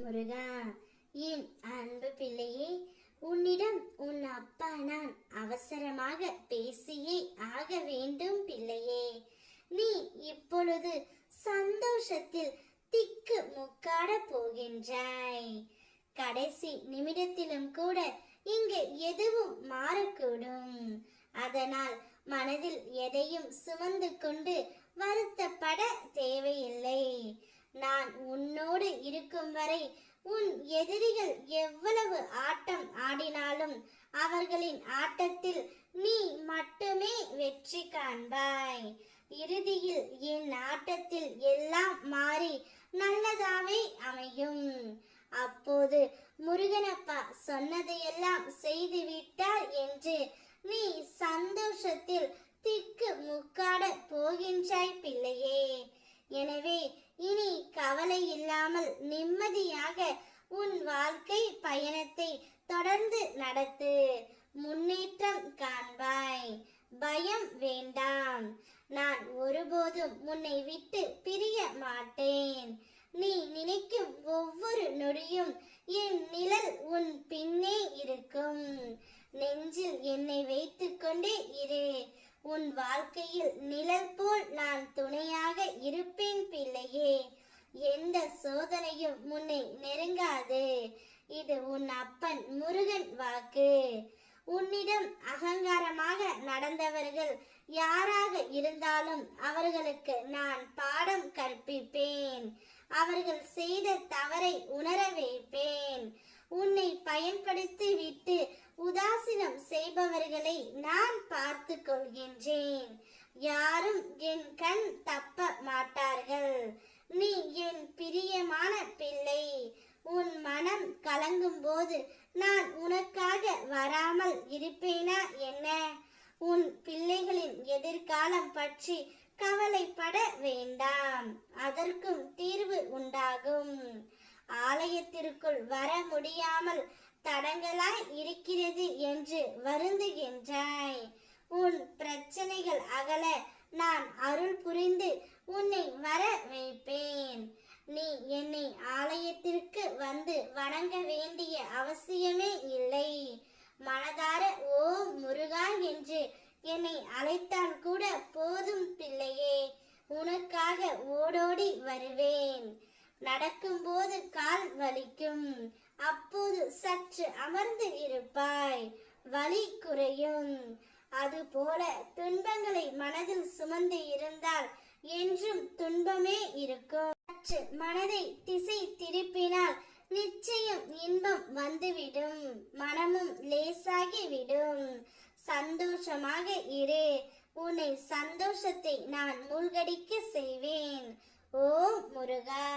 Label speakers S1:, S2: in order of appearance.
S1: முருகா. என் அன்பு பிள்ளையே, உன்னிடம் உன் அப்பா நான் அவசரமாக பேசியே ஆக வேண்டும் பிள்ளையே. நீ இப்பொழுது சந்தோஷத்தில் திக்கு முக்காட போகின்றாய். கடைசி நிமிடத்திலும் கூட இங்கு எதுவும் மாறக்கூடும். அதனால் மனதில் எதையும் சுமந்து கொண்டு வருத்தப்பட தேவையில்லை. நான் உன்னோடு இருக்கும் வரை உன் எதிரிகள் எவ்வளவு ஆட்டம் ஆடினாலும் அவர்களின் ஆட்டத்தில் நீ மட்டுமே வெற்றி காண்பாய். இறுதியில் என் ஆட்டத்தில் எல்லாம் மாறி நல்லதாவே அமையும். அப்போது முருகனப்பா சொன்னதையெல்லாம் செய்து விட்டார் என்று நீ சந்தோஷத்தில் திக்கு முக்காட போகின்றாய் பிள்ளையே. எனவே இனி கவலை இல்லாமல் நிம்மதியாக உன் வாழ்க்கை பயணத்தை தொடர்ந்து நடத்து. முன்னேற்றம் காண்பாய். பயம் வேண்டாம். நான் ஒருபோதும் உன்னை விட்டு பிரிய மாட்டேன். நீ நினைக்கும் ஒவ்வொரு நொடியும் என் நிழல் உன் பின்னே இருக்கும். நெஞ்சில் என்னை வைத்துக் கொண்டே இரு. உன் வாழ்க்கையில் நிழல் போல் நான் துணையாக இருப்பேன் பிள்ளையே. எந்த சோதனையும் உன்னை நெருங்காது. இது உன் அப்பன் முருகன் வாக்கு. உன்னிடம் அகங்காரமாக நடந்தவர்கள் யாராக இருந்தாலும் அவர்களுக்கு நான் பாடம் கற்பிப்பேன். அவர்கள் செய்த தவறை உணர வைப்பேன். உன்னை பயன்படுத்தி விட்டு உதாசீனம் செய்பவர்களை நான் பார்த்து கொள்கின்றேன். யாரும் என் கண் தப்ப மாட்டார்கள். நீ என் பிரியமான பிள்ளை. உன் மனம் கலங்கும் போது நான் உனக்காக வராமல் இருப்பேனா என்ன? உன் பிள்ளைகளின் எதிர்காலம் பற்றி கவலைப்பட வேண்டாம். அதற்கும் தீர்வு உண்டாகும். ஆலயத்திற்குள் வர முடியாமல் தடங்களாய் இருக்கிறது என்று வருந்துகின்றாய். உன் பிரச்சனைகள் அகல நான் அருள் புரிந்து உன்னை வர வைப்பேன். நீ என்னை ஆலயத்திற்கு வந்து வணங்க வேண்டிய அவசியமே இல்லை. மனதார ஓம் முருகா என்று என்னை அழைத்தால் கூட போதும் பிள்ளையே. உனக்காக ஓடோடி வருவேன். நடக்கும்போது கால் வலிக்கும். அப்போது சற்று அமர்ந்து இருப்பாய். வலி குறையும். அதுபோல துன்பங்களை மனதில் சுமந்து இருந்தால் என்றும் துன்பமே இருக்கும். சற்று மனதை திசை திருப்பினால் நிச்சயம் இன்பம் வந்துவிடும். மனமும் லேசாகிவிடும். சந்தோஷமாக இரு. உன்னை சந்தோஷத்தை நான் மூழ்கடிக்க செய்வேன். ஓம் முருகா.